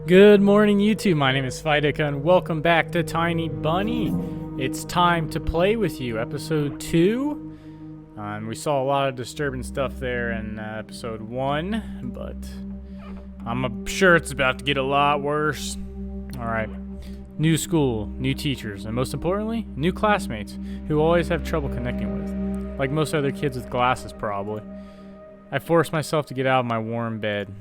Good morning, YouTube. My name is Fideka, and welcome back to Tiny Bunny. It's time to play with you, episode 2. We saw a lot of disturbing stuff there in episode 1, but I'm sure it's about to get a lot worse. Alright, new school, new teachers, and most importantly, new classmates who always have trouble connecting with, like most other kids with glasses probably. I forced myself to get out of my warm bed.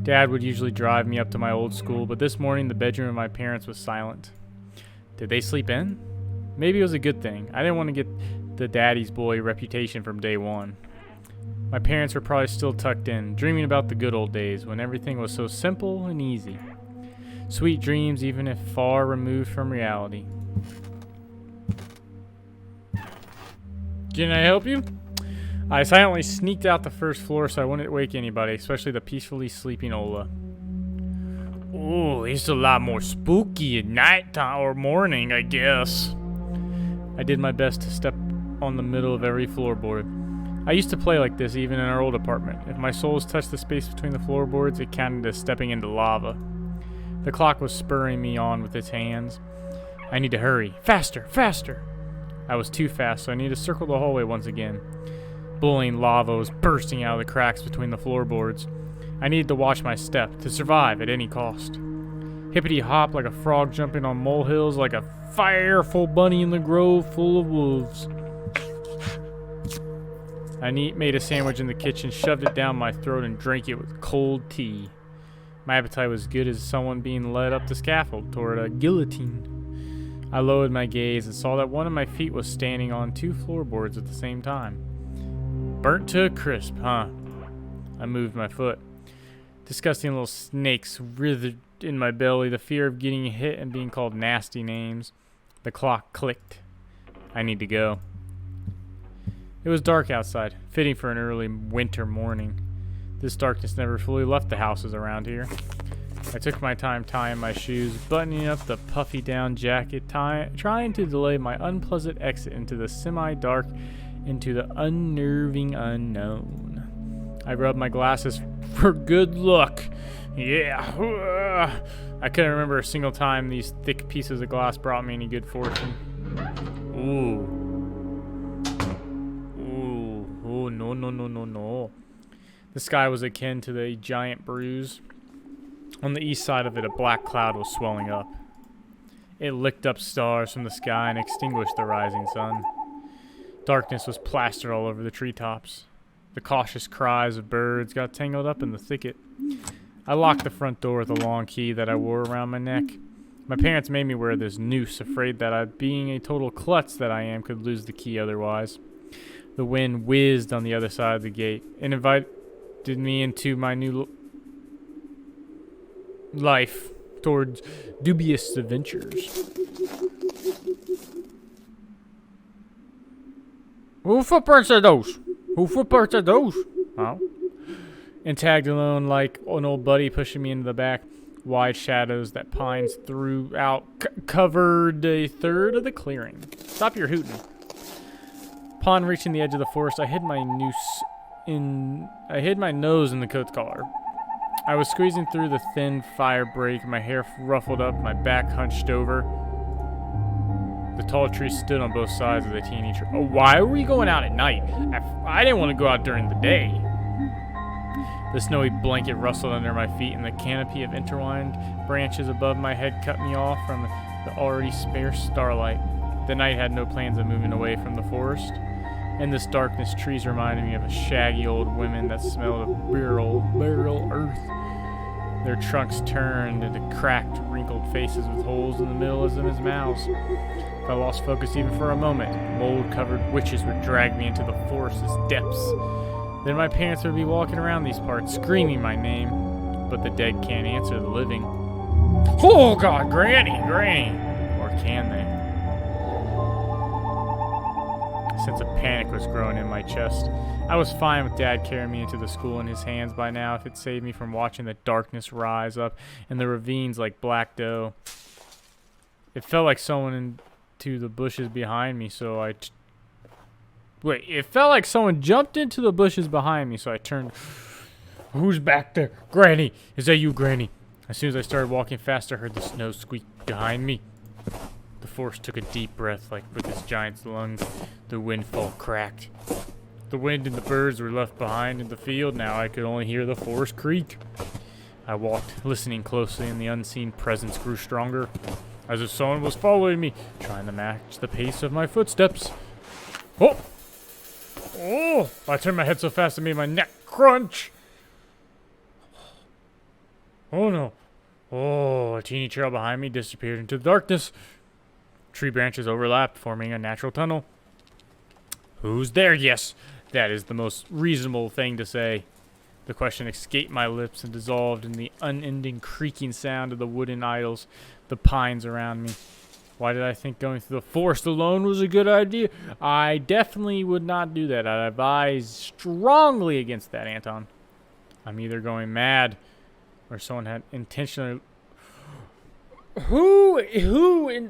Dad would usually drive me up to my old school, but this morning the bedroom of my parents was silent. Did they sleep in? Maybe it was a good thing. I didn't want to get the daddy's boy reputation from day one. My parents were probably still tucked in, dreaming about the good old days when everything was so simple and easy. Sweet dreams, even if far removed from reality. Can I help you? I silently sneaked out the first floor so I wouldn't wake anybody, especially the peacefully sleeping Ola. Ooh, it's a lot more spooky at night time or morning, I guess. I did my best to step on the middle of every floorboard. I used to play like this even in our old apartment. If my soles touched the space between the floorboards, it counted as stepping into lava. The clock was spurring me on with its hands. I need to hurry. Faster, faster! I was too fast, so I needed to circle the hallway once again. Bullying lava was bursting out of the cracks between the floorboards. I needed to watch my step, to survive at any cost. Hippity-hop like a frog jumping on molehills, like a fireful bunny in the grove full of wolves. I made a sandwich in the kitchen, shoved it down my throat, and drank it with cold tea. My appetite was good as someone being led up the scaffold toward a guillotine. I lowered my gaze and saw that one of my feet was standing on 2 floorboards at the same time. Burnt to a crisp, huh? I moved my foot. Disgusting little snakes writhed in my belly, the fear of getting hit and being called nasty names. The clock clicked. I need to go. It was dark outside, fitting for an early winter morning. This darkness never fully left the houses around here. I took my time tying my shoes, buttoning up the puffy down jacket, trying to delay my unpleasant exit into the semi-dark, into the unnerving unknown. I rubbed my glasses for good luck. Yeah. I couldn't remember a single time these thick pieces of glass brought me any good fortune. Ooh. No. The sky was akin to the giant bruise. On the east side of it, a black cloud was swelling up. It licked up stars from the sky and extinguished the rising sun. Darkness was plastered all over the treetops. The cautious cries of birds got tangled up in the thicket. I locked the front door with a long key that I wore around my neck. My parents made me wear this noose, afraid that I, being a total klutz that I am, could lose the key otherwise. The wind whizzed on the other side of the gate and invited me into my new life towards dubious adventures. Who footprints are those? Who footprints are those? Oh. And tagged alone like an old buddy pushing me into the back. Wide shadows that pines throughout covered a third of the clearing. Stop your hooting. Upon reaching the edge of the forest, I hid my nose in the coat collar. I was squeezing through the thin fire break, my hair ruffled up, my back hunched over. The tall trees stood on both sides of the teeny tree. Oh, why were we going out at night? I didn't want to go out during the day. The snowy blanket rustled under my feet, and the canopy of intertwined branches above my head cut me off from the already sparse starlight. The night had no plans of moving away from the forest. In this darkness, trees reminded me of a shaggy old women that smelled of burial earth. Their trunks turned into cracked, wrinkled faces with holes in the middle of them as mouths. If I lost focus even for a moment, mold-covered witches would drag me into the forest's depths. Then my parents would be walking around these parts, screaming my name. But the dead can't answer the living. Oh, God, Granny! Or can they? A sense of panic was growing in my chest. I was fine with Dad carrying me into the school in his hands by now if it saved me from watching the darkness rise up in the ravines like black dough. It felt like someone into the bushes behind me, so I Wait, it felt like someone jumped into the bushes behind me, so I turned. Who's back there? Granny! Is that you, Granny? As soon as I started walking fast, I heard the snow squeak behind me. The forest took a deep breath, like with its giant's lungs. The windfall cracked. The wind and the birds were left behind in the field. Now I could only hear the forest creak. I walked, listening closely, and the unseen presence grew stronger, as if someone was following me, trying to match the pace of my footsteps. Oh! Oh! I turned my head so fast it made my neck crunch. Oh no. Oh, a teeny trail behind me disappeared into the darkness. Tree branches overlapped, forming a natural tunnel. Who's there? Yes, that is the most reasonable thing to say. The question escaped my lips and dissolved in the unending creaking sound of the wooden idols, the pines around me. Why did I think going through the forest alone was a good idea? I definitely would not do that. I advise strongly against that, Anton. I'm either going mad or someone had intentionally... Who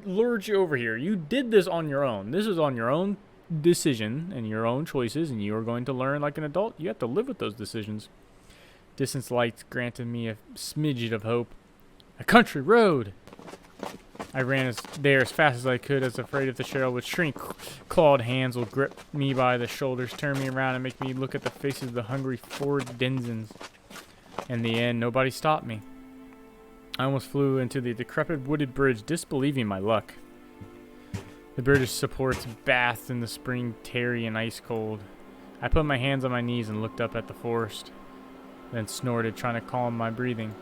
lured you over here? You did this on your own. This is on your own decision and your own choices, and you are going to learn like an adult. You have to live with those decisions. Distance lights granted me a smidget of hope. A country road! I ran there as fast as I could, as afraid if the trail would shrink. Clawed hands will grip me by the shoulders, turn me around, and make me look at the faces of the hungry forest denizens. In the end, nobody stopped me. I almost flew into the decrepit wooded bridge, disbelieving my luck. The bridge's supports bathed in the spring tarry and ice cold. I put my hands on my knees and looked up at the forest, then snorted, trying to calm my breathing.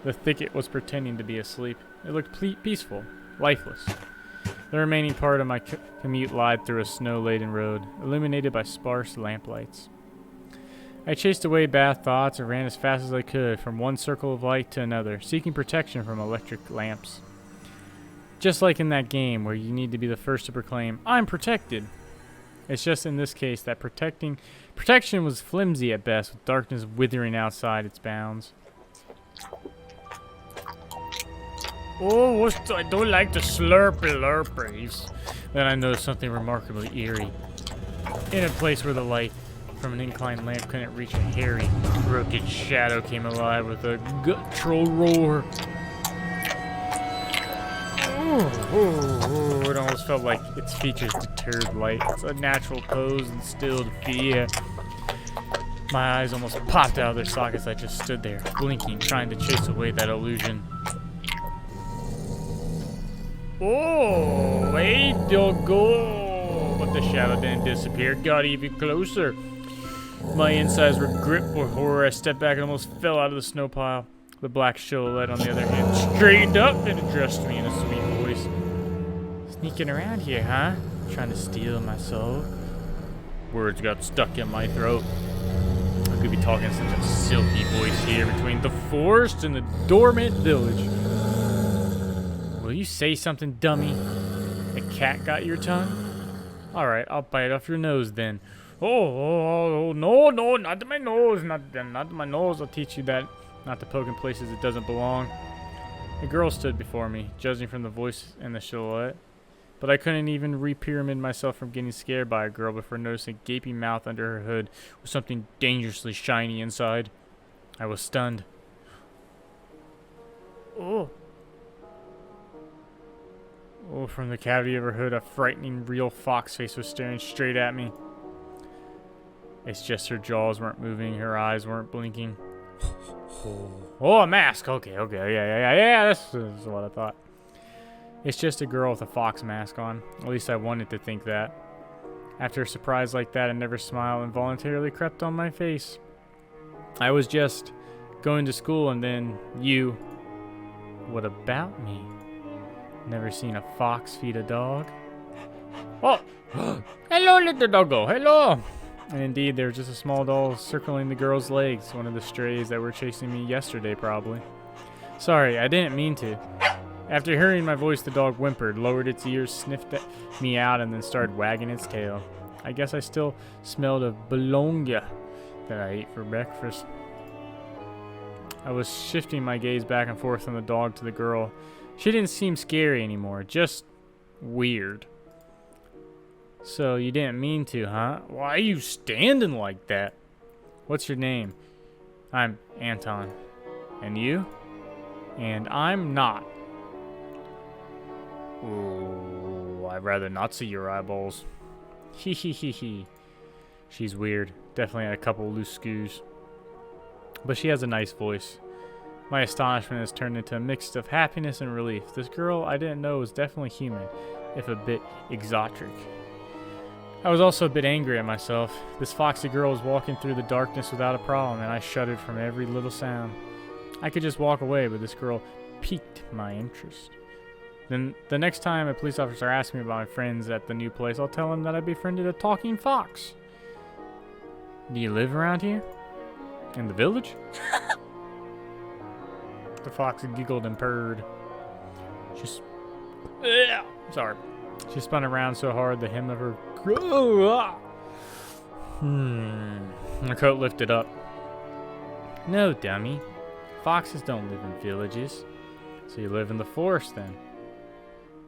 The thicket was pretending to be asleep. It looked peaceful, lifeless. The remaining part of my commute lied through a snow-laden road, illuminated by sparse lamplights. I chased away bad thoughts and ran as fast as I could from one circle of light to another, seeking protection from electric lamps. Just like in that game where you need to be the first to proclaim, "I'm protected." It's just in this case that protection was flimsy at best, with darkness withering outside its bounds. Oh, I don't like the slurpy lurpies. Then I noticed something remarkably eerie. In a place where the light from an inclined lamp couldn't reach, a hairy, crooked shadow came alive with a guttural roar. It almost felt like its features deterred light. Its unnatural pose instilled fear. My eyes almost popped out of their sockets. I just stood there, blinking, trying to chase away that illusion. Oh, hey, doggo! But the shadow didn't disappear. Got even closer. My insides were gripped with horror. I stepped back and almost fell out of the snow pile. The black silhouette, on the other hand, straightened up and addressed me in a sweet voice. Sneaking around here, huh? Trying to steal my soul? Words got stuck in my throat. I could be talking in such a silky voice here between the forest and the dormant village. Will you say something, dummy? The cat got your tongue? Alright, I'll bite off your nose then. Oh, no, not my nose, not my nose. I'll teach you that. Not to poke in places it doesn't belong. A girl stood before me, judging from the voice and the silhouette. But I couldn't even re-pyramid myself from getting scared by a girl before noticing a gaping mouth under her hood with something dangerously shiny inside. I was stunned. Oh, from the cavity of her hood, a frightening, real fox face was staring straight at me. It's just her jaws weren't moving, her eyes weren't blinking. Oh, a mask. Okay, yeah. This is what I thought. It's just a girl with a fox mask on. At least I wanted to think that. After a surprise like that, a nervous smile involuntarily crept on my face. I was just going to school, and then you. What about me? Never seen a fox feed a dog? Oh! Hello, little doggo. Hello! And indeed, there was just a small doll circling the girl's legs, one of the strays that were chasing me yesterday, probably. Sorry, I didn't mean to. After hearing my voice, the dog whimpered, lowered its ears, sniffed at me out, and then started wagging its tail. I guess I still smelled of bologna that I ate for breakfast. I was shifting my gaze back and forth from the dog to the girl. She didn't seem scary anymore, just weird. So you didn't mean to, huh? Why are you standing like that? What's your name? I'm Anton. And you? And I'm not. Ooh, I'd rather not see your eyeballs. Hee hee hee hee. She's weird. Definitely had a couple loose screws. But she has a nice voice. My astonishment has turned into a mix of happiness and relief. This girl I didn't know was definitely human, if a bit exotic. I was also a bit angry at myself. This foxy girl was walking through the darkness without a problem, and I shuddered from every little sound. I could just walk away, but this girl piqued my interest. Then the next time a police officer asks me about my friends at the new place, I'll tell him that I befriended a talking fox. Do you live around here? In the village? The fox giggled and purred. Sorry. She spun around so hard the hem of her her coat lifted up. No, dummy. Foxes don't live in villages. So you live in the forest then.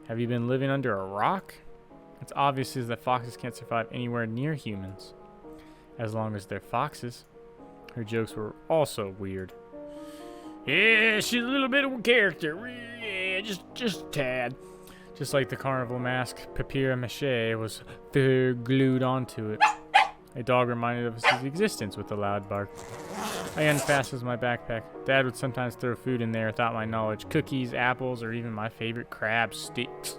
Have you been living under a rock? It's obvious that foxes can't survive anywhere near humans. As long as they're foxes. Her jokes were also weird. Yeah, she's a little bit of a character. Yeah, just a tad. Just like the carnival mask, papier-mâché was glued onto it. A dog reminded of his existence with a loud bark. I unfastened my backpack. Dad would sometimes throw food in there without my knowledge. Cookies, apples, or even my favorite crab sticks.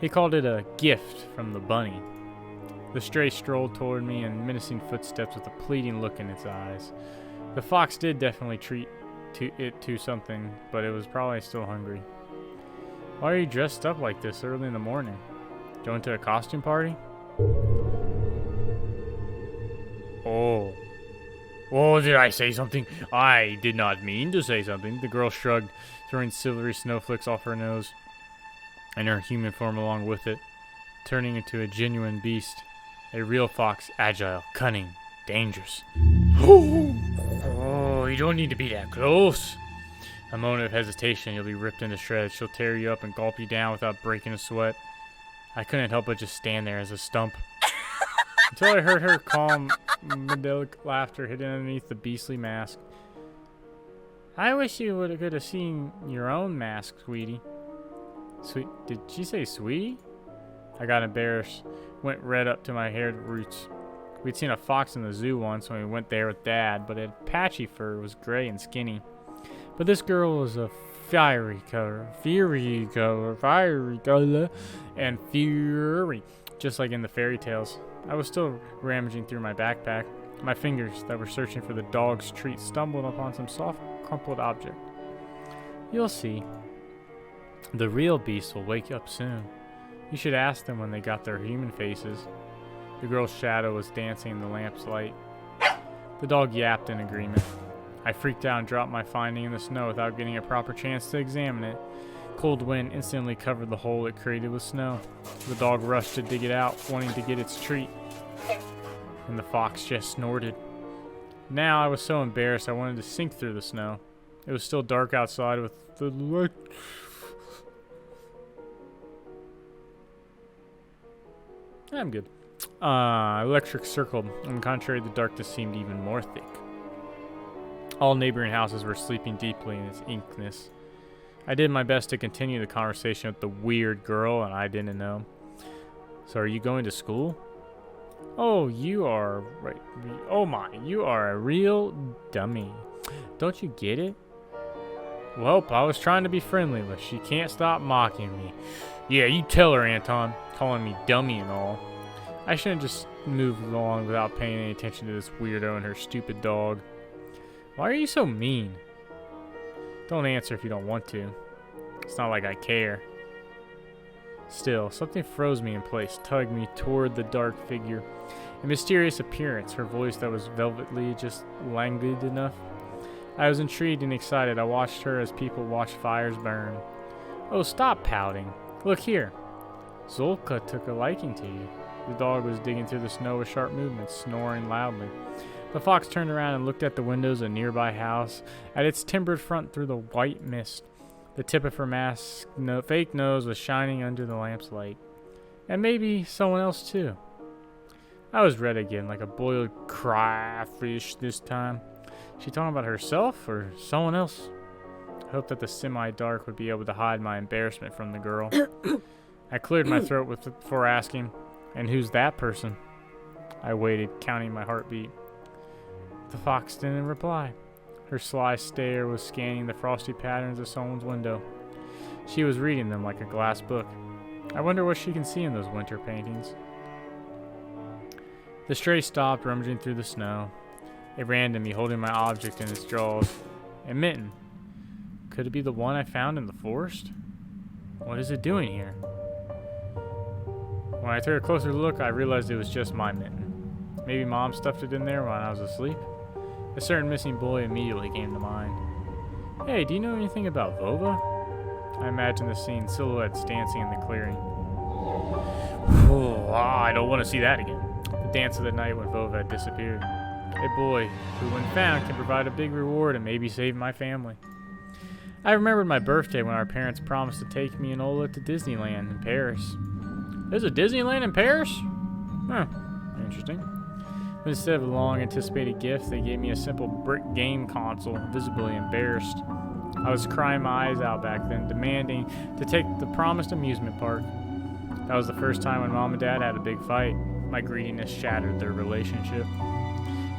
He called it a gift from the bunny. The stray strolled toward me in menacing footsteps with a pleading look in its eyes. The fox did definitely treat it to something, but it was probably still hungry. Why are you dressed up like this early in the morning? Going to a costume party? Oh, did I say something? I did not mean to say something. The girl shrugged, throwing silvery snowflakes off her nose, and her human form along with it, turning into a genuine beast. A real fox, agile, cunning, dangerous. Oh, you don't need to be that close. A moment of hesitation, you'll be ripped into shreds. She'll tear you up and gulp you down without breaking a sweat. I couldn't help but just stand there as a stump. Until I heard her calm, medalic laughter hidden underneath the beastly mask. I wish you could have seen your own mask, sweetie. Sweet? Did she say sweetie? I got embarrassed, went red up to my hair roots. We'd seen a fox in the zoo once when we went there with Dad, but it had patchy fur, was gray and skinny. But this girl was a fiery color, and fury, just like in the fairy tales. I was still rummaging through my backpack. My fingers that were searching for the dog's treat stumbled upon some soft, crumpled object. You'll see. The real beasts will wake up soon. You should ask them when they got their human faces. The girl's shadow was dancing in the lamp's light. The dog yapped in agreement. I freaked out and dropped my finding in the snow without getting a proper chance to examine it. Cold wind instantly covered the hole it created with snow. The dog rushed to dig it out, wanting to get its treat. And the fox just snorted. Now I was so embarrassed I wanted to sink through the snow. It was still dark outside with the light. I'm good. Electric circled, and contrary, the darkness seemed even more thick. All neighboring houses were sleeping deeply in its inkness. I did my best to continue the conversation with the weird girl, and I didn't know. So are you going to school? Oh, you are right. Oh my, you are a real dummy. Don't you get it? Well, I was trying to be friendly, but she can't stop mocking me. Yeah, you tell her, Anton, calling me dummy and all. I shouldn't just move along without paying any attention to this weirdo and her stupid dog. Why are you so mean? Don't answer if you don't want to. It's not like I care. Still, something froze me in place, tugged me toward the dark figure. A mysterious appearance, her voice that was velvety, just languid enough. I was intrigued and excited. I watched her as people watch fires burn. Oh, stop pouting. Look here. Zolka took a liking to you. The dog was digging through the snow with sharp movements, snoring loudly. The fox turned around and looked at the windows of a nearby house, at its timbered front through the white mist. The tip of her mask, fake nose was shining under the lamp's light. And maybe someone else too. I was red again, like a boiled crayfish this time. She talking about herself or someone else? hoped that the semi-dark would be able to hide my embarrassment from the girl. I cleared my throat before asking, "And who's that person?" I waited, counting my heartbeat. The fox didn't reply. Her sly stare was scanning the frosty patterns of someone's window. She was reading them like a glass book. I wonder what she can see in those winter paintings. The stray stopped, rummaging through the snow. It ran to me, holding my object in its jaws. A mitten. Could it be the one I found in the forest? What is it doing here? When I took a closer look, I realized it was just my mitten. Maybe Mom stuffed it in there when I was asleep? A certain missing boy immediately came to mind. Hey, do you know anything about Vova? I imagined the scene, silhouettes dancing in the clearing. I don't want to see that again. The dance of the night when Vova had disappeared. A boy who, when found, can provide a big reward and maybe save my family. I remembered my birthday when our parents promised to take me and Ola to Disneyland in Paris. There's a Disneyland in Paris? Huh, interesting. But instead of a long-anticipated gift, they gave me a simple brick game console, visibly embarrassed. I was crying my eyes out back then, demanding to take the promised amusement park. That was the first time when Mom and Dad had a big fight. My greediness shattered their relationship.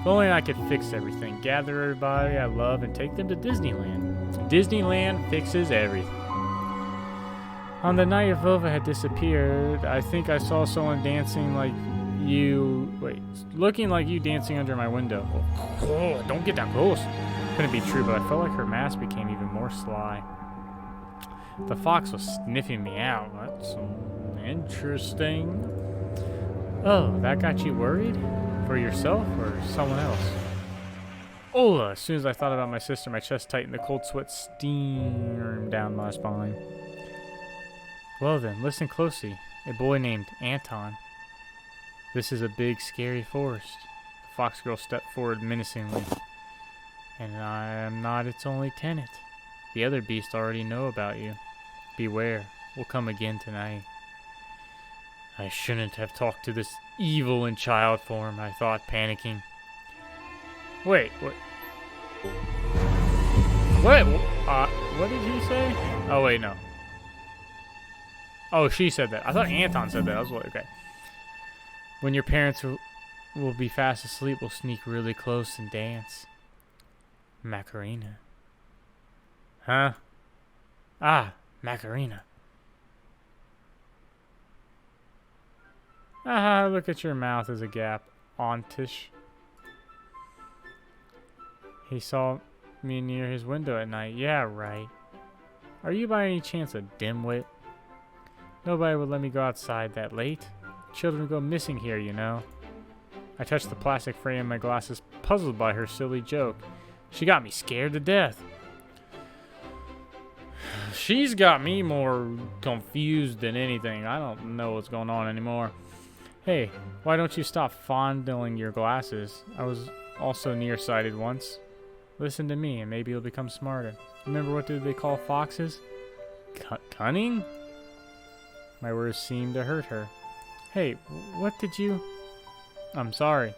If only I could fix everything, gather everybody I love, and take them to Disneyland. Disneyland fixes everything. On the night Vova had disappeared, I think I saw someone dancing like you. Wait, looking like you dancing under my window. Oh, don't get that close. Couldn't be true, but I felt like her mask became even more sly. The fox was sniffing me out. That's interesting. Oh, that got you worried? For yourself or someone else? Ola! As soon as I thought about my sister, my chest tightened. The cold sweat steamed down my spine. Well then, listen closely. A boy named Anton. This is a big, scary forest. The fox girl stepped forward menacingly. And I am not its only tenant. The other beasts already know about you. Beware, we'll come again tonight. I shouldn't have talked to this evil in child form, I thought, panicking. Wait, what? What did he say? Oh, wait, no. Oh, she said that. I thought Anton said that. I was like, okay. When your parents will be fast asleep, we'll sneak really close and dance. Macarena. Huh? Ah, Macarena. Aha, look at your mouth as a gap, auntish. He saw me near his window at night. Yeah, right. Are you by any chance a dimwit? Nobody would let me go outside that late. Children go missing here, you know. I touched the plastic frame of my glasses, puzzled by her silly joke. She got me scared to death. She's got me more confused than anything. I don't know what's going on anymore. Hey, why don't you stop fondling your glasses? I was also nearsighted once. Listen to me and maybe you'll become smarter. Remember, what did they call foxes? Cunning? My words seemed to hurt her. Hey, what did you... I'm sorry.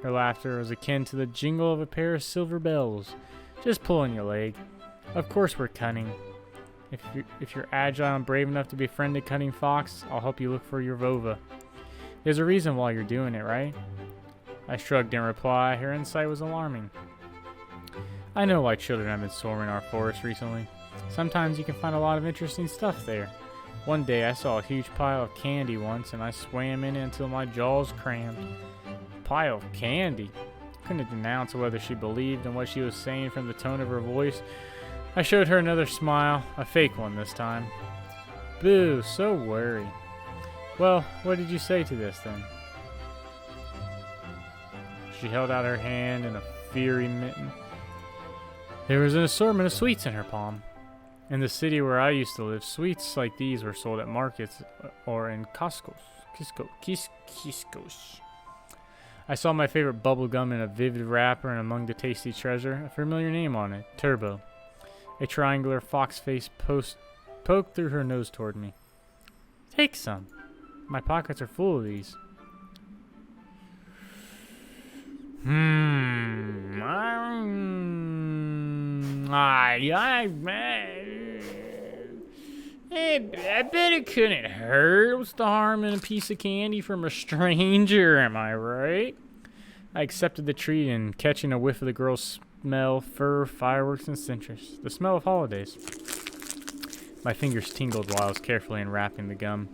Her laughter was akin to the jingle of a pair of silver bells. Just pulling your leg. Of course we're cunning. If you're agile and brave enough to befriend a cunning fox, I'll help you look for your Vova. There's a reason why you're doing it, right? I shrugged in reply. Her insight was alarming. I know why children have been swarming our forest recently. Sometimes you can find a lot of interesting stuff there. One day I saw a huge pile of candy once, and I swam in it until my jaws crammed. A pile of candy? Couldn't denounce whether she believed in what she was saying from the tone of her voice. I showed her another smile, a fake one this time. Boo, so worried. Well, what did you say to this then? She held out her hand in a fiery mitten. There was an assortment of sweets in her palm. In the city where I used to live, sweets like these were sold at markets or in Kiskos. I saw my favorite bubble gum in a vivid wrapper, and among the tasty treasure, a familiar name on it, Turbo. A triangular fox face poked through her nose toward me. Take some. My pockets are full of these. I bet it couldn't hurt. What's the harm in a piece of candy from a stranger, am I right? I accepted the treat and catching a whiff of the girl's smell, fur, fireworks, and citrus. The smell of holidays. My fingers tingled while I was carefully unwrapping the gum.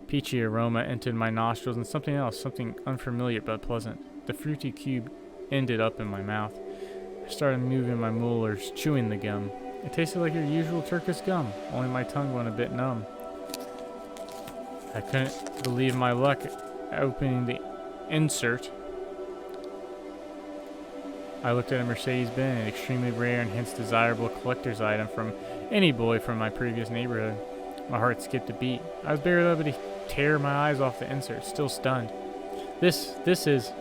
Peachy aroma entered my nostrils and something else, something unfamiliar but pleasant. The fruity cube ended up in my mouth. I started moving my molars, chewing the gum. It tasted like your usual Turkish gum, only my tongue went a bit numb. I couldn't believe my luck opening the insert. I looked at a Mercedes-Benz, an extremely rare and hence desirable collector's item from any boy from my previous neighborhood. My heart skipped a beat. I was barely able to tear my eyes off the insert, still stunned. This is...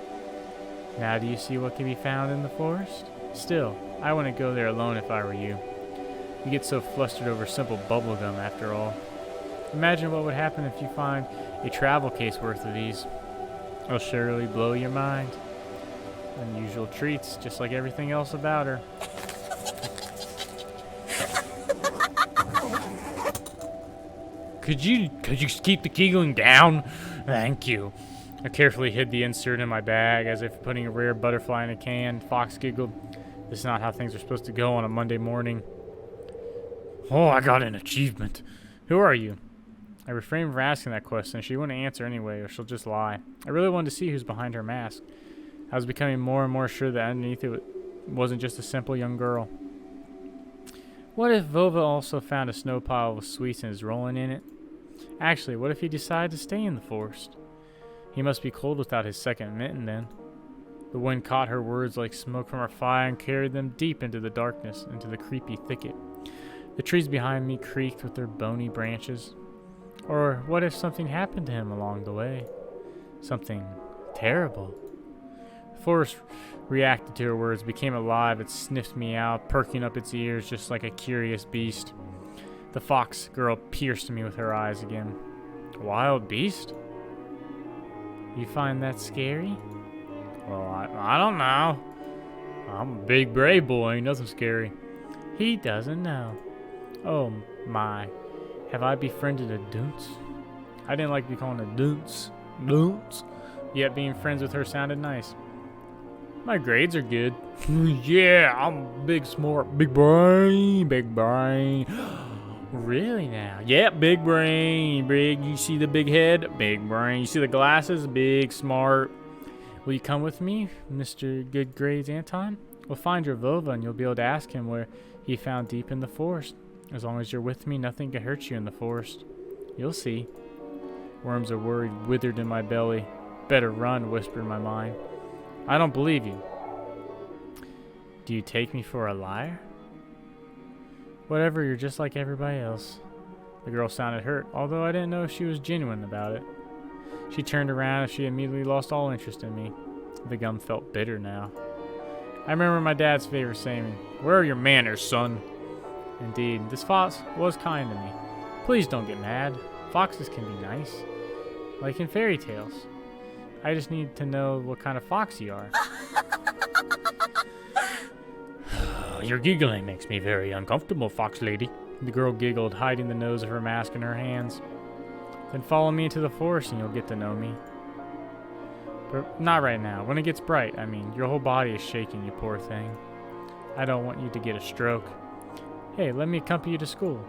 Now do you see what can be found in the forest? Still, I wouldn't go there alone if I were you. You get so flustered over simple bubblegum after all. Imagine what would happen if you find a travel case worth of these. It'll surely blow your mind. Unusual treats, just like everything else about her. Could you keep the giggling down? Thank you. I carefully hid the insert in my bag as if putting a rare butterfly in a can. Fox giggled. This is not how things are supposed to go on a Monday morning. Oh, I got an achievement. Who are you? I refrained from asking that question. She wouldn't answer anyway, or she'll just lie. I really wanted to see who's behind her mask. I was becoming more and more sure that underneath it wasn't just a simple young girl. What if Vova also found a snow pile with sweets and is rolling in it? Actually, what if he decided to stay in the forest? He must be cold without his second mitten then. The wind caught her words like smoke from a fire and carried them deep into the darkness, into the creepy thicket. The trees behind me creaked with their bony branches. Or what if something happened to him along the way? Something terrible. The forest reacted to her words, became alive. It sniffed me out, perking up its ears just like a curious beast. The fox girl pierced me with her eyes again. Wild beast? You find that scary? Well, I don't know. I'm a big brave boy, ain't nothing scary. He doesn't know. Oh my. Have I befriended a dunce? I didn't like to be called a dunce. Dunce. Yet being friends with her sounded nice. My grades are good. Yeah, I'm big smart. Big brain. Big brain. Really now? Yeah, big brain. Big. You see the big head? Big brain. You see the glasses? Big smart. Will you come with me, Mr. Good Grades Anton? We'll find your Vova and you'll be able to ask him where he found deep in the forest. As long as you're with me, nothing can hurt you in the forest. You'll see. Worms are worried, withered in my belly. Better run, whispered my mind. I don't believe you. Do you take me for a liar? Whatever, you're just like everybody else. The girl sounded hurt, although I didn't know if she was genuine about it. She turned around and she immediately lost all interest in me. The gum felt bitter now. I remember my dad's favorite saying, "Where are your manners, son?" Indeed, this fox was kind to me. Please don't get mad. Foxes can be nice. Like in fairy tales. I just need to know what kind of fox you are. Your giggling makes me very uncomfortable, fox lady. The girl giggled, hiding the nose of her mask in her hands. Then follow me into the forest and you'll get to know me. But not right now. When it gets bright, I mean. Your whole body is shaking, you poor thing. I don't want you to get a stroke. Hey, let me accompany you to school.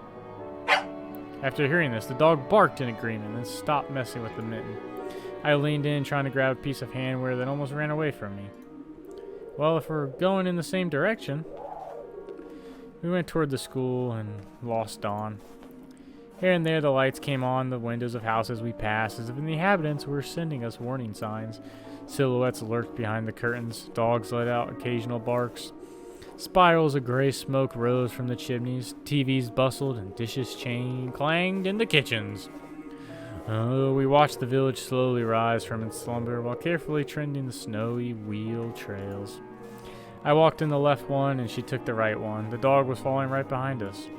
After hearing this, the dog barked in agreement and then stopped messing with the mitten. I leaned in, trying to grab a piece of handwear that almost ran away from me. Well, if we're going in the same direction... We went toward the school and lost dawn. Here and there the lights came on the windows of houses we passed, as if the inhabitants were sending us warning signs. Silhouettes lurked behind the curtains. Dogs let out occasional barks. Spirals of gray smoke rose from the chimneys. TVs bustled and dishes clanged in the kitchens. We watched the village slowly rise from its slumber while carefully trending the snowy wheel trails. I walked in the left one and she took the right one. The dog was following right behind us.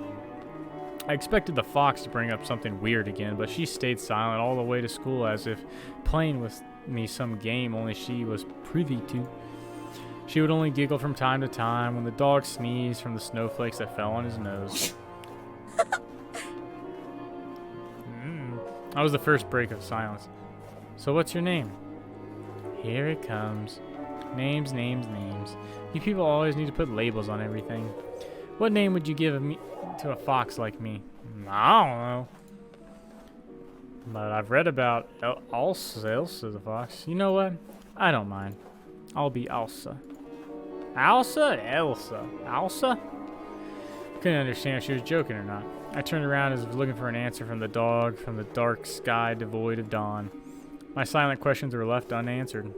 I expected the fox to bring up something weird again, but she stayed silent all the way to school as if playing with me some game only she was privy to. She would only giggle from time to time when the dog sneezed from the snowflakes that fell on his nose. That was the first break of silence. So what's your name? Here it comes. Names, names, names. You people always need to put labels on everything. What name would you give to a fox like me? I don't know. But I've read about Elsa the fox. You know what? I don't mind. I'll be Elsa. Elsa? Elsa? Couldn't understand if she was joking or not. I turned around as if looking for an answer from the dog, from the dark sky devoid of dawn. My silent questions were left unanswered.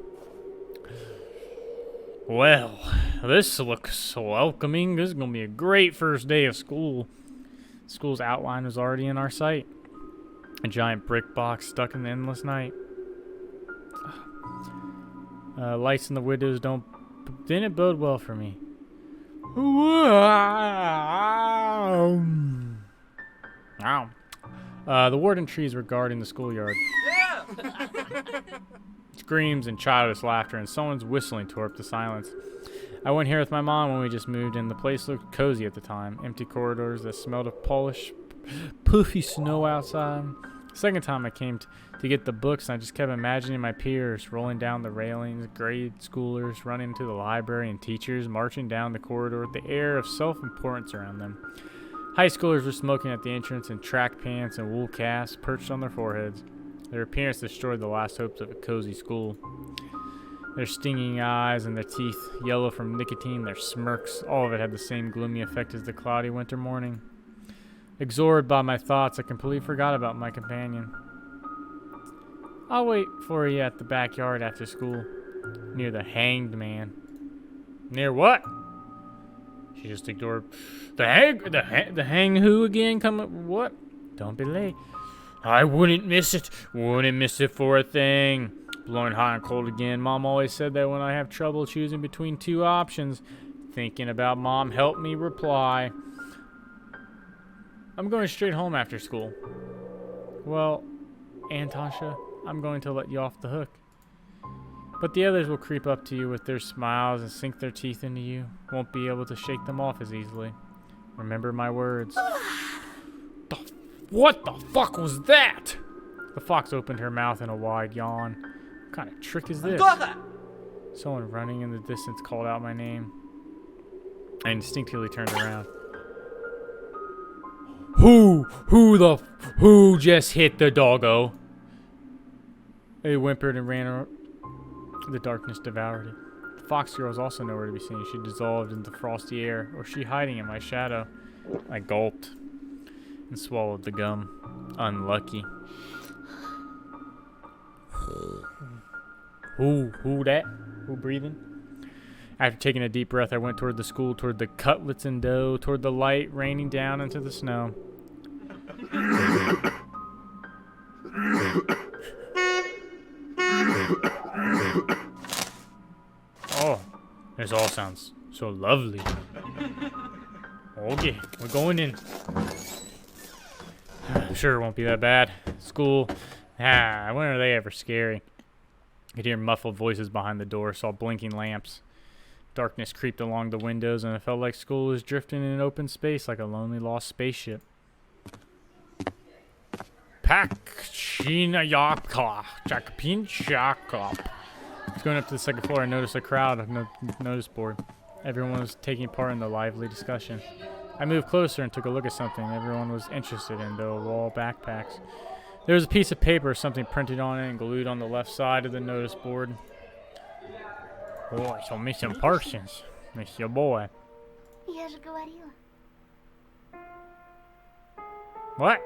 Well, this looks welcoming. This is going to be a great first day of school. School's outline was already in our sight. A giant brick box stuck in the endless night. Lights in the windows didn't bode well for me. The warden trees were guarding the schoolyard. Screams and childish laughter, and someone's whistling tore up the silence. I went here with my mom when we just moved in. The place looked cozy at the time. Empty corridors that smelled of polished, puffy snow outside. Second time I came to get the books, and I just kept imagining my peers rolling down the railings, grade schoolers running to the library, and teachers marching down the corridor with the air of self-importance around them. High schoolers were smoking at the entrance in track pants and wool caps perched on their foreheads. Their appearance destroyed the last hopes of a cozy school. Their stinging eyes and their teeth, yellow from nicotine, their smirks, all of it had the same gloomy effect as the cloudy winter morning. Absorbed by my thoughts, I completely forgot about my companion. I'll wait for you at the backyard after school, near the hanged man. Near what? She just ignored. The hang who again? What? Don't be late. I wouldn't miss it. Wouldn't miss it for a thing. Blowing hot and cold again. Mom always said that when I have trouble choosing between two options. Thinking about Mom helped me reply. I'm going straight home after school. Well, Aunt Tasha, I'm going to let you off the hook. But the others will creep up to you with their smiles and sink their teeth into you. Won't be able to shake them off as easily. Remember my words. What the fuck was that? The fox opened her mouth in a wide yawn. What kind of trick is this? Someone running in the distance called out my name. I instinctively turned around. Who just hit the doggo? They whimpered and ran. The darkness devoured it. The fox girl was also nowhere to be seen. She dissolved into the frosty air, or she hiding in my shadow. I gulped and swallowed the gum. Unlucky. Who that? Who breathing? After taking a deep breath, I went toward the school, toward the cutlets and dough, toward the light raining down into the snow. Oh, this all sounds so lovely. Okay, we're going in. Sure, it won't be that bad. School. When are they ever scary? I could hear muffled voices behind the door, saw blinking lamps. Darkness creeped along the windows, and it felt like school was drifting in an open space like a lonely lost spaceship. Pakchinayaka, Jakpinchakop. Going up to the second floor, I noticed a crowd of notice board. Everyone was taking part in the lively discussion. I moved closer and took a look at something everyone was interested in, the wall backpacks. There was a piece of paper, something printed on it and glued on the left side of the notice board. Oh, so Mr. Parsons, Miss your boy. What?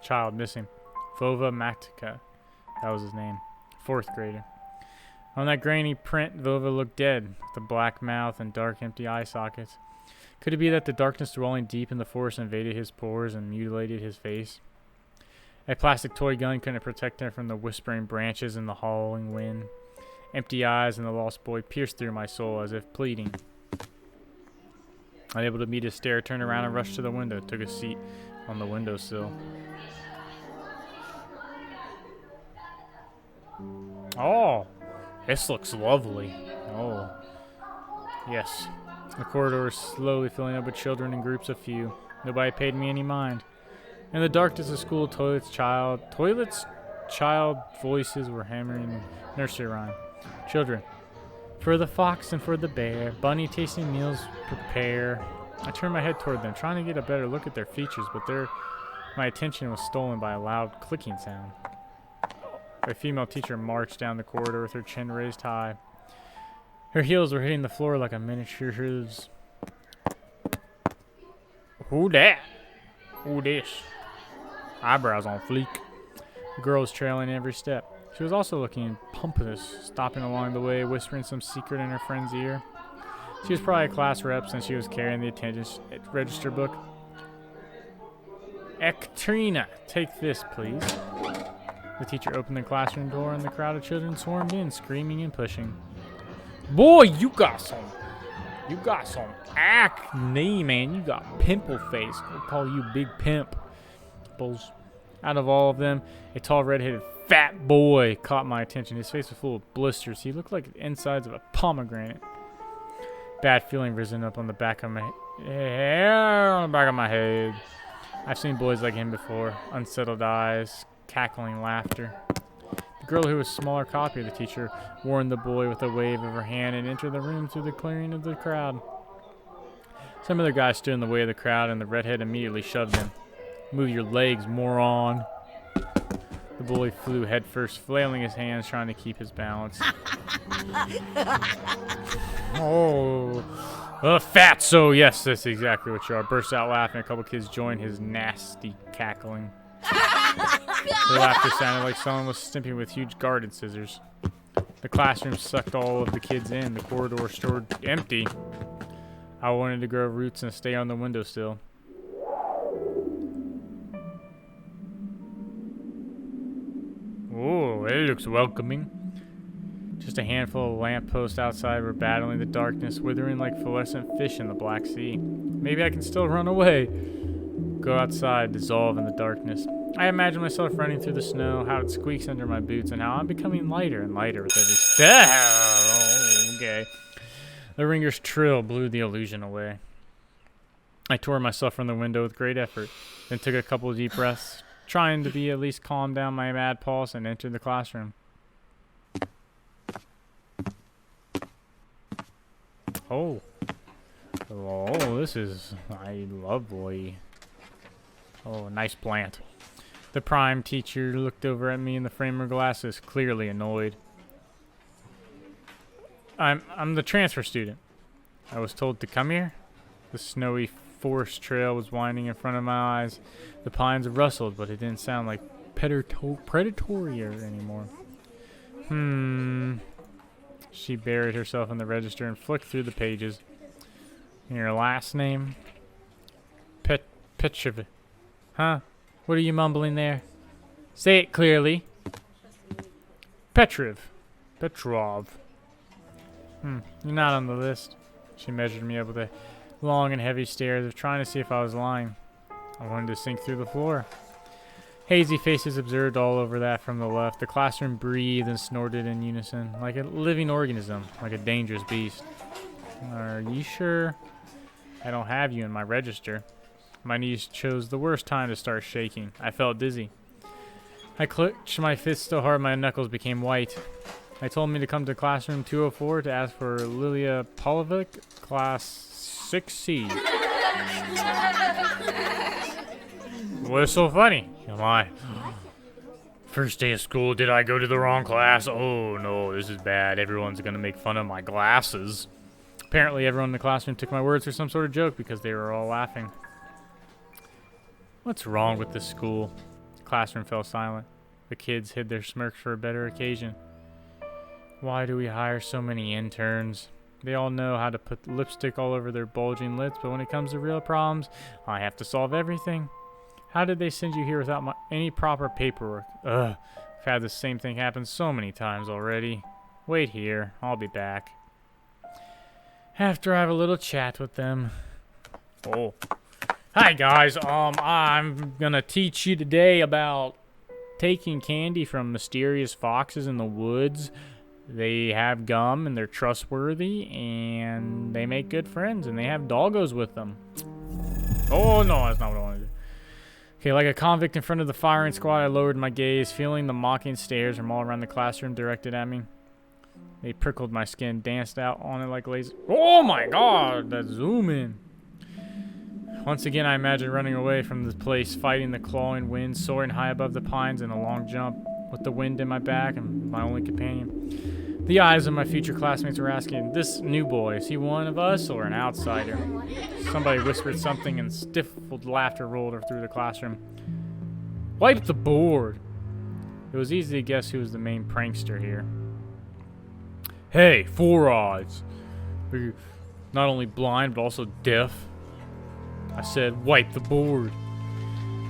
Child missing. Vova Matica. That was his name. 4th grader. On that grainy print, Vova looked dead, with a black mouth and dark, empty eye sockets. Could it be that the darkness dwelling deep in the forest invaded his pores and mutilated his face? A plastic toy gun couldn't protect him from the whispering branches and the howling wind. Empty eyes and the lost boy pierced through my soul as if pleading. Unable to meet his stare, turned around and rushed to the window, took a seat on the windowsill. Oh, this looks lovely. Oh, Yes. The corridor was slowly filling up with children in groups of few. Nobody paid me any mind. In the darkness of school, child voices were hammering nursery rhyme. Children. For the fox and for the bear, bunny tasting meals prepare. I turned my head toward them, trying to get a better look at their features, but my attention was stolen by a loud clicking sound. A female teacher marched down the corridor with her chin raised high. Her heels were hitting the floor like a miniature hooves. Who that? Who this? Eyebrows on fleek. The girl was trailing every step. She was also looking pompous, stopping along the way, whispering some secret in her friend's ear. She was probably a class rep since she was carrying the attendance register book. Ekaterina, take this, please. The teacher opened the classroom door and the crowd of children swarmed in, screaming and pushing. Boy, you got some acne, man. You got pimple face. We'll call you Big Pimples. Out of all of them, a tall, red-headed, fat boy caught my attention. His face was full of blisters. He looked like the insides of a pomegranate. Bad feeling risen up on the back of my head. I've seen boys like him before. Unsettled eyes, cackling laughter. The girl who was a smaller copy of the teacher warned the boy with a wave of her hand and entered the room through the clearing of the crowd. Some other guy stood in the way of the crowd, and the redhead immediately shoved him. Move your legs, moron. The bully flew headfirst, flailing his hands, trying to keep his balance. Fatso! Yes, that's exactly what you are. Burst out laughing. A couple kids joined his nasty cackling. Their laughter sounded like someone was snipping with huge garden scissors. The classroom sucked all of the kids in. The corridor stood empty. I wanted to grow roots and stay on the windowsill. Oh, it looks welcoming. Just a handful of lampposts outside were battling the darkness, withering like fluorescent fish in the Black Sea. Maybe I can still run away. Go outside, dissolve in the darkness. I imagine myself running through the snow, how it squeaks under my boots, and how I'm becoming lighter and lighter with every step. Oh, okay. The ringer's trill blew the illusion away. I tore myself from the window with great effort, then took a couple of deep breaths, trying to be at least calm down my mad pulse, and entered the classroom. Oh, this is lovely. Oh, nice plant. The prime teacher looked over at me in the frame of glasses, clearly annoyed. I'm the transfer student. I was told to come here. The snowy forest trail was winding in front of my eyes. The pines rustled, but it didn't sound like predatory anymore. She buried herself in the register and flicked through the pages. And your last name? Petrov. Huh? What are you mumbling there? Say it clearly. Petrov. You're not on the list. She measured me up with a long and heavy stare as if trying to see if I was lying. I wanted to sink through the floor. Hazy faces observed all over that from the left. The classroom breathed and snorted in unison, like a living organism, like a dangerous beast. Are you sure? I don't have you in my register. My knees chose the worst time to start shaking. I felt dizzy. I clenched my fist so hard my knuckles became white. They told me to come to classroom 204 to ask for Lilia Polovic, class 6C. What's so funny? Am I? First day of school, did I go to the wrong class? Oh no, this is bad. Everyone's gonna make fun of my glasses. Apparently everyone in the classroom took my words for some sort of joke because they were all laughing. What's wrong with this school? The classroom fell silent. The kids hid their smirks for a better occasion. Why do we hire so many interns? They all know how to put lipstick all over their bulging lips, but when it comes to real problems, I have to solve everything. How did they send you here without any proper paperwork? Ugh, I've had the same thing happen so many times already. Wait here, I'll be back. After I have a little chat with them. Oh. Hi guys, I'm gonna teach you today about taking candy from mysterious foxes in the woods. They have gum and they're trustworthy and they make good friends and they have doggos with them. Oh no, that's not what I want to do. Okay, like a convict in front of the firing squad, I lowered my gaze, feeling the mocking stares from all around the classroom directed at me. They prickled my skin, danced out on it like lasers. Oh my god, that zoom in. Once again, I imagined running away from this place, fighting the clawing wind, soaring high above the pines in a long jump, with the wind in my back and my only companion. The eyes of my future classmates were asking, this new boy, is he one of us or an outsider? Somebody whispered something and stifled laughter rolled through the classroom. Wipe the board! It was easy to guess who was the main prankster here. Hey, Four Eyes! Are you not only blind but also deaf? I said, wipe the board.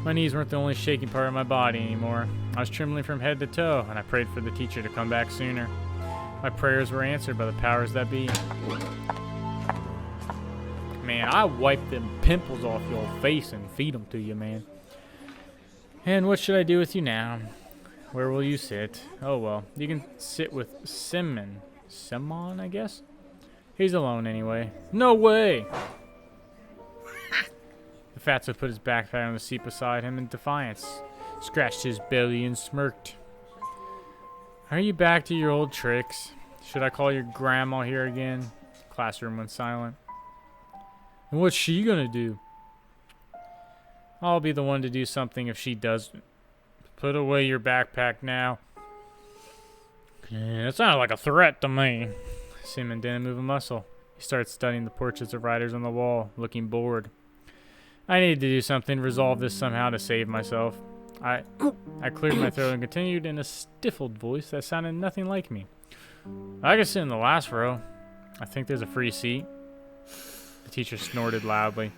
My knees weren't the only shaking part of my body anymore. I was trembling from head to toe, and I prayed for the teacher to come back sooner. My prayers were answered by the powers that be. Man, I wiped them pimples off your face and feed them to you, man. And what should I do with you now? Where will you sit? Oh, well, you can sit with Simon. Simon, I guess? He's alone anyway. No way! The fatso put his backpack on the seat beside him in defiance, scratched his belly and smirked. Are you back to your old tricks? Should I call your grandma here again? Classroom went silent. And what's she gonna do? I'll be the one to do something if she doesn't. Put away your backpack now. Yeah, it sounded like a threat to me. Simon didn't move a muscle. He started studying the portraits of riders on the wall, looking bored. I needed to do something, resolve this somehow to save myself. I cleared my throat and continued in a stifled voice that sounded nothing like me. I can sit in the last row. I think there's a free seat. The teacher snorted loudly.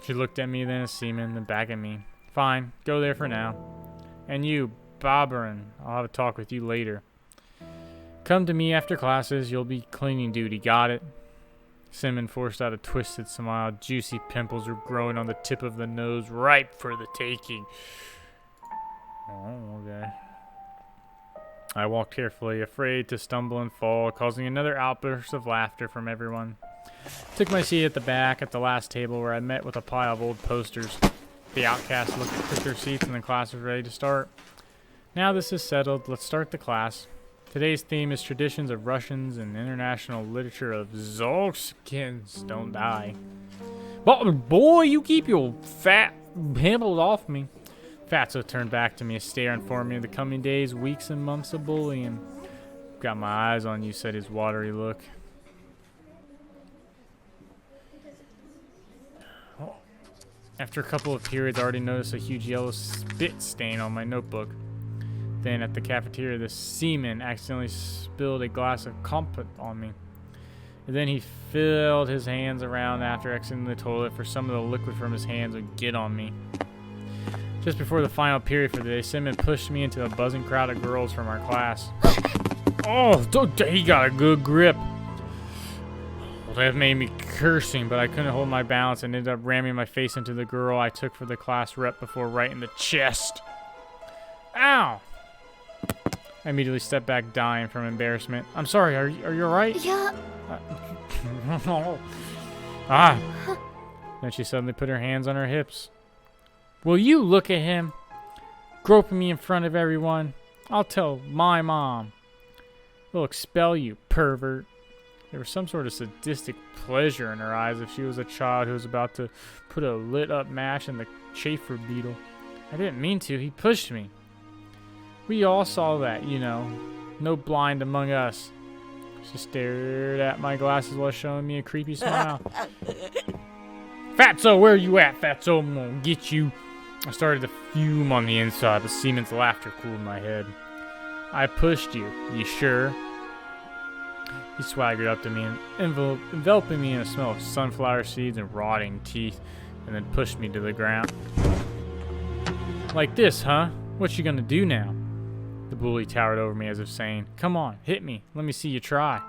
She looked at me, then at Seaman, then back at me. Fine, go there for now. And you, Bobberin, I'll have a talk with you later. Come to me after classes, you'll be cleaning duty, got it? Simon forced out a twisted smile. Juicy pimples were growing on the tip of the nose, ripe for the taking. Oh, okay. I walked carefully, afraid to stumble and fall, causing another outburst of laughter from everyone. Took my seat at the back, at the last table, where I met with a pile of old posters. The outcasts took their seats and the class was ready to start. Now this is settled, let's start the class. Today's theme is traditions of Russians and international literature of Zolskins don't die. But boy, you keep your fat pimples off me. Fatso turned back to me, a stare informed me of the coming days, weeks, and months of bullying. Got my eyes on you, said his watery look. Oh. After a couple of periods, I already noticed a huge yellow spit stain on my notebook. Then at the cafeteria, the seaman accidentally spilled a glass of compote on me. And then he filled his hands around after exiting the toilet for some of the liquid from his hands would get on me. Just before the final period for the day, Simon pushed me into a buzzing crowd of girls from our class. Oh, he got a good grip. Well, that made me cursing, but I couldn't hold my balance and ended up ramming my face into the girl I took for the class rep before right in the chest. Ow! I immediately stepped back, dying from embarrassment. I'm sorry, are you alright? Yeah. Ah! Then she suddenly put her hands on her hips. Will you look at him? Groping me in front of everyone. I'll tell my mom. We'll expel you, pervert. There was some sort of sadistic pleasure in her eyes if she was a child who was about to put a lit-up match in the chafer beetle. I didn't mean to. He pushed me. We all saw that, you know. No blind among us. She stared at my glasses while showing me a creepy smile. Fatso, where you at, Fatso? I'm gonna get you. I started to fume on the inside, but Seaman's laughter cooled my head. I pushed you. You sure? He swaggered up to me and enveloping me in a smell of sunflower seeds and rotting teeth, and then pushed me to the ground. Like this, huh? What you gonna do now? The bully towered over me as if saying, come on, hit me. Let me see you try.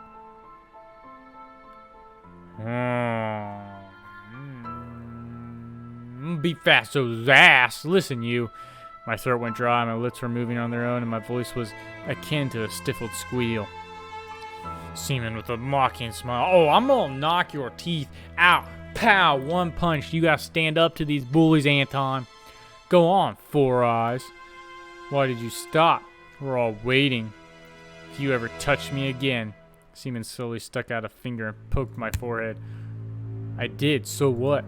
Beat Fatso's ass. Listen, you. My throat went dry, my lips were moving on their own, and my voice was akin to a stifled squeal. Seaman with a mocking smile. Oh, I'm gonna knock your teeth out. Pow! One punch. You gotta stand up to these bullies, Anton. Go on, Four Eyes. Why did you stop? We're all waiting. If you ever touch me again. Seaman slowly stuck out a finger and poked my forehead. I did, so what?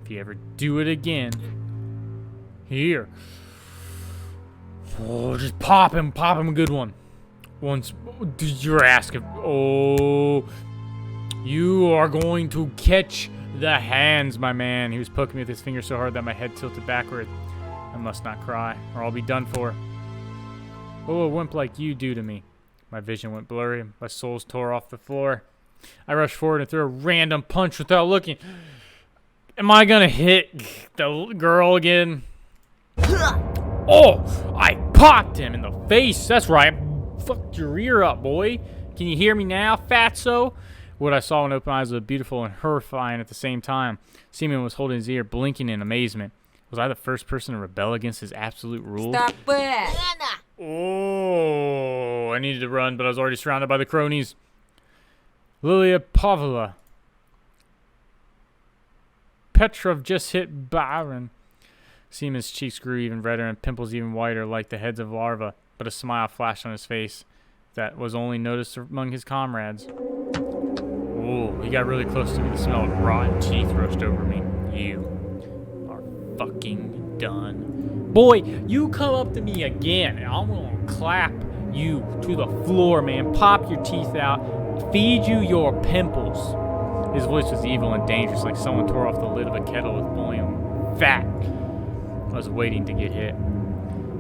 If you ever do it again. Here. Oh, just pop him a good one. Once you're asking. Oh, you are going to catch the hands, my man. He was poking me with his finger so hard that my head tilted backward. I must not cry, or I'll be done for. What will a wimp like you do to me? My vision went blurry. My soles tore off the floor. I rushed forward and threw a random punch without looking. Am I gonna hit the girl again? Oh, I popped him in the face. That's right. Fucked your ear up, boy. Can you hear me now, fatso? What I saw in open eyes was beautiful and horrifying at the same time. Seaman was holding his ear, blinking in amazement. Was I the first person to rebel against his absolute rule? Stop it! Oh, I needed to run, but I was already surrounded by the cronies. Lilia Pavla. Petrov just hit Byron. Seaman's cheeks grew even redder and pimples even whiter like the heads of larvae, but a smile flashed on his face that was only noticed among his comrades. Oh, he got really close to me. The smell of rotten teeth rushed over me. You are fucking done. Boy, you come up to me again, and I'm gonna clap you to the floor, man. Pop your teeth out. Feed you your pimples. His voice was evil and dangerous, like someone tore off the lid of a kettle with boiling fat. I was waiting to get hit,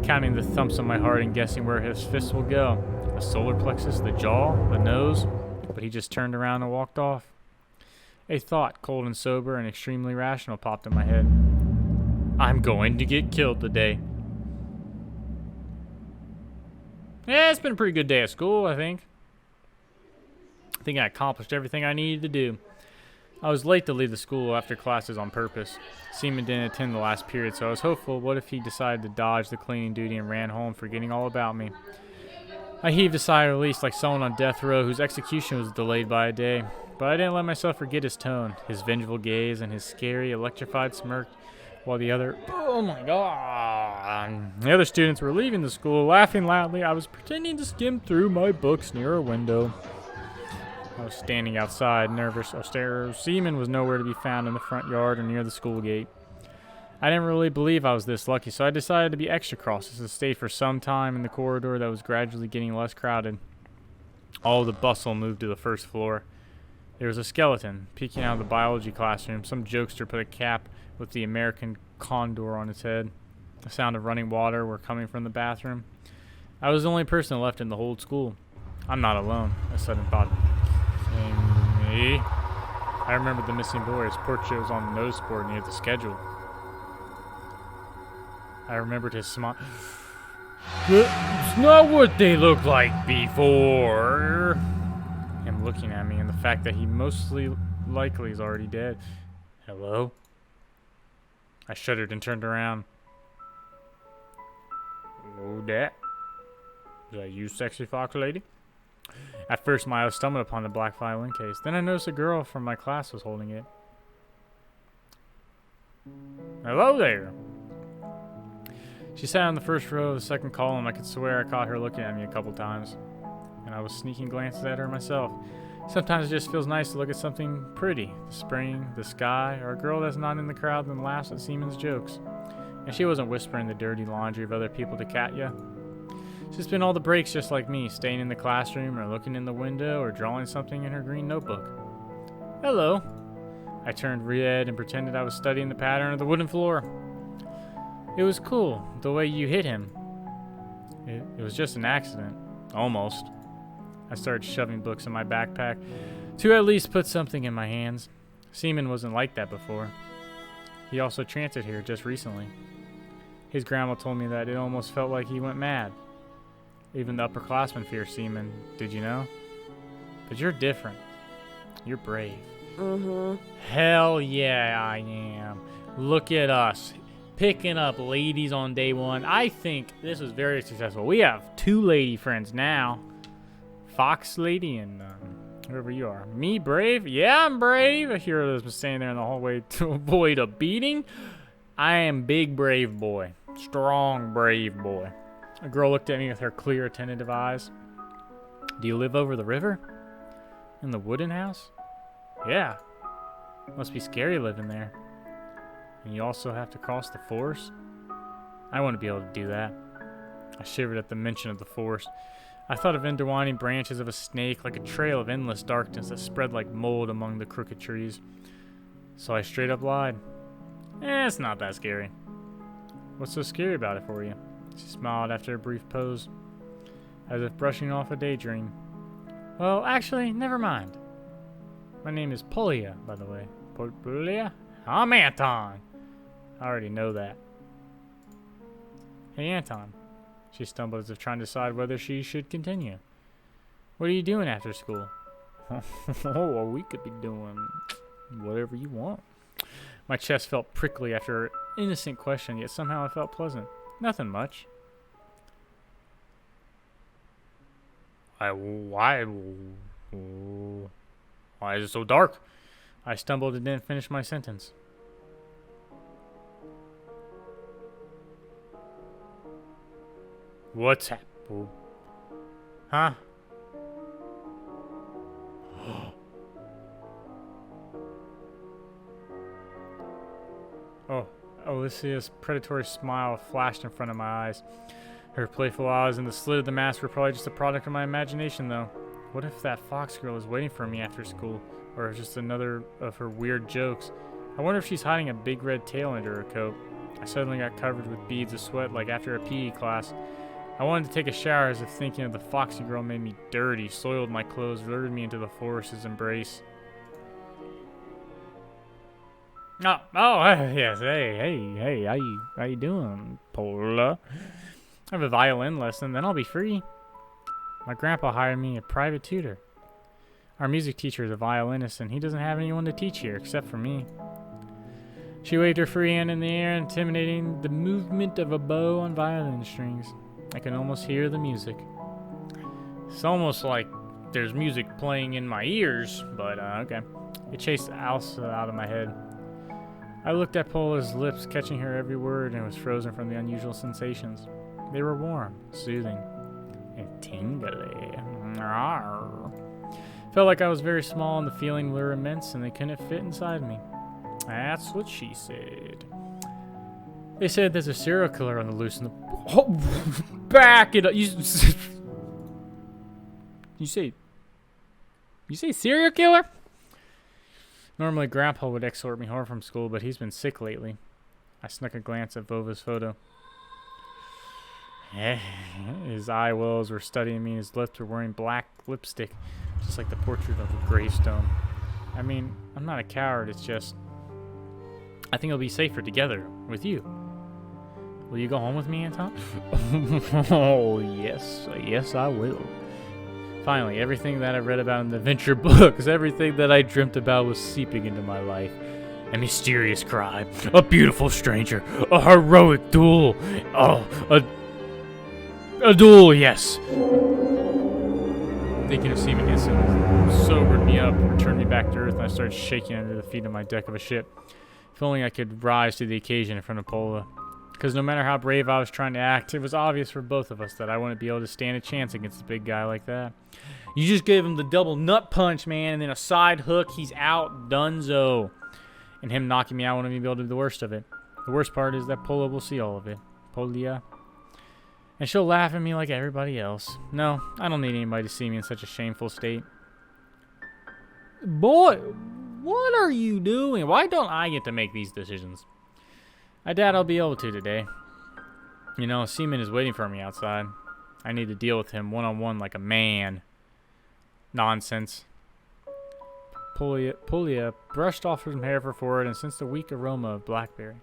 counting the thumps on my heart and guessing where his fists will go. The solar plexus, the jaw, the nose. But he just turned around and walked off. A thought, cold and sober and extremely rational, popped in my head. I'm going to get killed today. Yeah, it's been a pretty good day at school, I think. I think I accomplished everything I needed to do. I was late to leave the school after classes on purpose. Seaman didn't attend the last period, so I was hopeful. What if he decided to dodge the cleaning duty and ran home, forgetting all about me? I heaved a sigh of relief like someone on death row whose execution was delayed by a day. But I didn't let myself forget his tone, his vengeful gaze, and his scary, electrified smirk, while the other students were leaving the school, laughing loudly. I was pretending to skim through my books near a window. I was standing outside, nervous. Seaman was nowhere to be found in the front yard or near the school gate. I didn't really believe I was this lucky, so I decided to be extra cautious and stay for some time in the corridor that was gradually getting less crowded. All of the bustle moved to the first floor. There was a skeleton peeking out of the biology classroom. Some jokester put a cap with the American condor on its head. The sound of running water were coming from the bathroom. I was the only person left in the whole school. I'm not alone, a sudden thought came to me. I remembered the missing boy. His portrait was on the notice board near the schedule. I remembered his smile. It's not what they looked like before. Him looking at me and the fact that he mostly likely is already dead. Hello? I shuddered and turned around. Hello, Dad. Is that you, sexy fox lady? At first, my eyes stumbled upon the black violin case. Then I noticed a girl from my class was holding it. Hello there. She sat on the first row of the second column. I could swear I caught her looking at me a couple times. And I was sneaking glances at her myself. Sometimes it just feels nice to look at something pretty. The spring, the sky, or a girl that's not in the crowd and laughs at Seaman's jokes. And she wasn't whispering the dirty laundry of other people to Katya. She's been all the breaks just like me, staying in the classroom or looking in the window or drawing something in her green notebook. Hello. I turned red and pretended I was studying the pattern of the wooden floor. It was cool, the way you hit him. It was just an accident. Almost. I started shoving books in my backpack to at least put something in my hands. Seaman wasn't like that before. He also transferred here just recently. His grandma told me that it almost felt like he went mad. Even the upperclassmen fear Seaman, did you know? But you're different. You're brave. Mm-hmm. Hell yeah, I am. Look at us. Picking up ladies on day one. I think this was very successful. We have 2 lady friends now. Fox lady and whoever you are. Me, brave? Yeah, I'm brave. A hero that's been standing there in the hallway to avoid a beating. I am big brave boy. Strong brave boy. A girl looked at me with her clear, attentive eyes. Do you live over the river? In the wooden house? Yeah. Must be scary living there. And you also have to cross the forest? I want to be able to do that. I shivered at the mention of the forest. I thought of intertwining branches of a snake like a trail of endless darkness that spread like mold among the crooked trees. So I straight up lied. It's not that scary. What's so scary about it for you? She smiled after a brief pause, as if brushing off a daydream. Well, actually, never mind. My name is Polia, by the way. Polia? I'm Anton. I already know that. Hey, Anton. She stumbled as if trying to decide whether she should continue. What are you doing after school? Oh, we could be doing whatever you want. My chest felt prickly after her innocent question, yet somehow it felt pleasant. Nothing much. Why is it so dark? I stumbled and didn't finish my sentence. What's happened? Huh? Oh, Alicia's predatory smile flashed in front of my eyes. Her playful eyes and the slit of the mask were probably just a product of my imagination, though. What if that fox girl is waiting for me after school, or just another of her weird jokes? I wonder if she's hiding a big red tail under her coat. I suddenly got covered with beads of sweat like after a PE class. I wanted to take a shower as if thinking of the Foxy girl made me dirty, soiled my clothes, lured me into the forest's embrace. Yes, hey, how you doing, Pola? I have a violin lesson, then I'll be free. My grandpa hired me a private tutor. Our music teacher is a violinist, and he doesn't have anyone to teach here except for me. She waved her free hand in the air, intimidating the movement of a bow on violin strings. I can almost hear the music. It's almost like there's music playing in my ears, but okay. It chased Elsa out of my head. I looked at Pola's lips, catching her every word, and was frozen from the unusual sensations. They were warm, soothing, and tingly. Felt like I was very small, and the feeling were immense, and they couldn't fit inside me. That's what she said. They said there's a serial killer on the loose in the... Oh, back it up. You say serial killer? Normally, Grandpa would escort me home from school, but he's been sick lately. I snuck a glance at Vova's photo. His eye wells were studying me, and his lips were wearing black lipstick, just like the portrait of a gravestone. I mean, I'm not a coward, it's just... I think it'll be safer together, with you. Will you go home with me, Anton? Oh, yes. Yes, I will. Finally, everything that I read about in the adventure books, everything that I dreamt about was seeping into my life. A mysterious crime, a beautiful stranger, a heroic duel. Oh, a duel, yes. Thinking of Seaman instantly sobered me up, returned me back to Earth, and I started shaking under the feet of my deck of a ship. If only I could rise to the occasion in front of Pola. Because no matter how brave I was trying to act, it was obvious for both of us that I wouldn't be able to stand a chance against a big guy like that. You just gave him the double nut punch, man, and then a side hook, he's out, donezo. And him knocking me out wouldn't even be able to do the worst of it. The worst part is that Pola will see all of it. Polia. And she'll laugh at me like everybody else. No, I don't need anybody to see me in such a shameful state. Boy, what are you doing? Why don't I get to make these decisions? I doubt I'll be able to today. You know, Seaman is waiting for me outside. I need to deal with him one-on-one like a man. Nonsense. Polia brushed off some hair for forward and sensed a weak aroma of blackberry.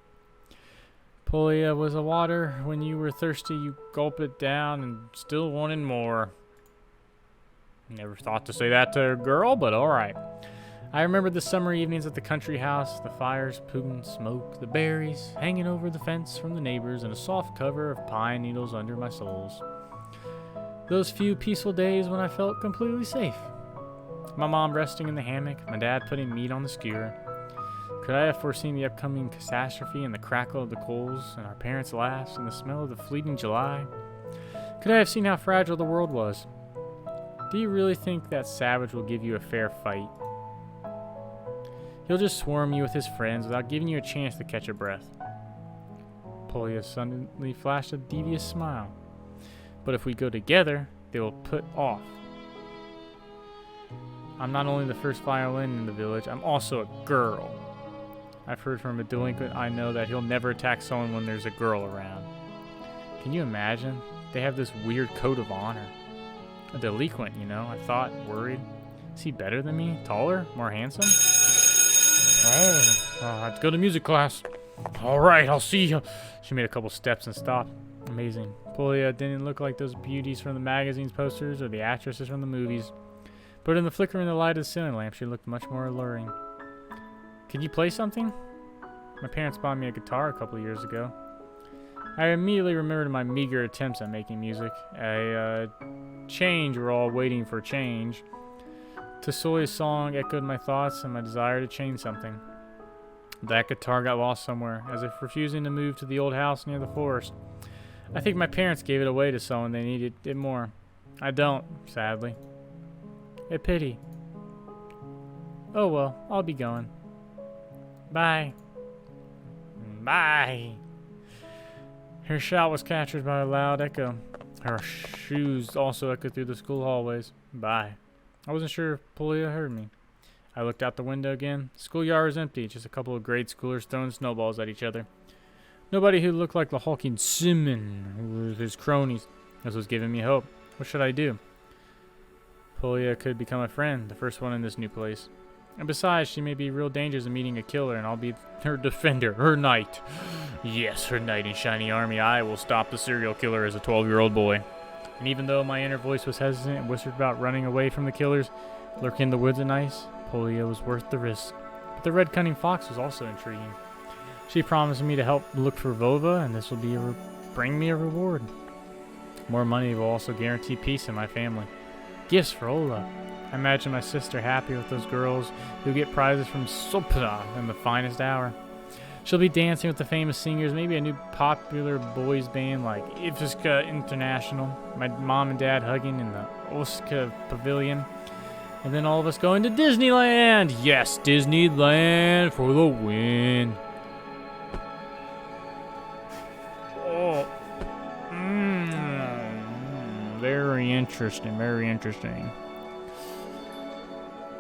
Polia was a water. When you were thirsty, you gulp it down and still wanted more. Never thought to say that to a girl, but alright. I remember the summer evenings at the country house, the fires pooting smoke, the berries hanging over the fence from the neighbors, and a soft cover of pine needles under my soles. Those few peaceful days when I felt completely safe. My mom resting in the hammock, my dad putting meat on the skewer. Could I have foreseen the upcoming catastrophe and the crackle of the coals and our parents' laughs and the smell of the fleeting July? Could I have seen how fragile the world was? Do you really think that savage will give you a fair fight? He'll just swarm you with his friends without giving you a chance to catch a breath. Polya suddenly flashed a devious smile. But if we go together, they will put off. I'm not only the first violin in the village, I'm also a girl. I've heard from a delinquent I know that he'll never attack someone when there's a girl around. Can you imagine? They have this weird code of honor. A delinquent, you know, I thought, worried. Is he better than me? Taller? More handsome? Oh, I have to go to music class. All right, I'll see you. She made a couple steps and stopped. Amazing. Polya didn't look like those beauties from the magazine's posters or the actresses from the movies. But in the flickering light of the ceiling lamp, she looked much more alluring. Could you play something? My parents bought me a guitar a couple of years ago. I immediately remembered my meager attempts at making music. Change, we're all waiting for change. Tassoy's song echoed my thoughts and my desire to change something. That guitar got lost somewhere, as if refusing to move to the old house near the forest. I think my parents gave it away to someone they needed it more. I don't, sadly. A pity. Oh well, I'll be going. Bye. Bye. Her shout was captured by a loud echo. Her shoes also echoed through the school hallways. Bye. I wasn't sure if Polya heard me. I looked out the window again. The schoolyard was empty, just a couple of grade schoolers throwing snowballs at each other. Nobody who looked like the hulking Simon with his cronies. This was giving me hope. What should I do? Polya could become a friend, the first one in this new place. And besides, she may be real dangers of meeting a killer, and I'll be her defender, her knight. Yes, her knight in shiny army. I will stop the serial killer as a 12-year-old boy. And even though my inner voice was hesitant and whispered about running away from the killers, lurking in the woods at night, Polya was worth the risk. But the red cunning fox was also intriguing. She promised me to help look for Vova, and this will bring me a reward. More money will also guarantee peace in my family. Gifts for Ola. I imagine my sister happy with those girls who get prizes from Sopra in the finest hour. She'll be dancing with the famous singers, maybe a new popular boys band like Ivska International. My mom and dad hugging in the Oska Pavilion. And then all of us going to Disneyland. Yes, Disneyland for the win. Oh. Very interesting, very interesting.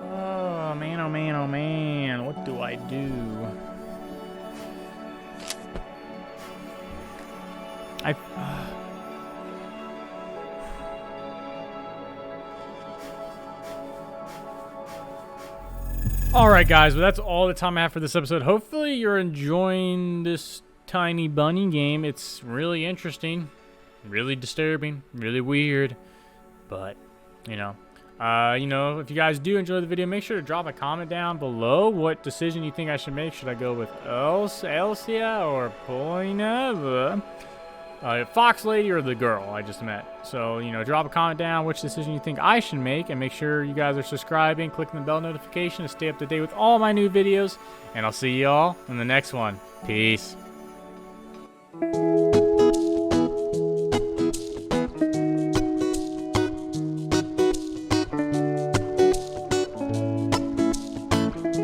Oh man, oh man, oh man. What do I do? Alright guys, well that's all the time I have for this episode. Hopefully you're enjoying this tiny bunny game. It's really interesting, really disturbing, really weird, but you know, if you guys do enjoy the video, make sure to drop a comment down below what decision you think I should make. Should I go with Elsia or Polina? Fox lady or the girl I just met. So, drop a comment down which decision you think I should make, and make sure you guys are subscribing, clicking the bell notification to stay up to date with all my new videos, and I'll see y'all in the next one. Peace.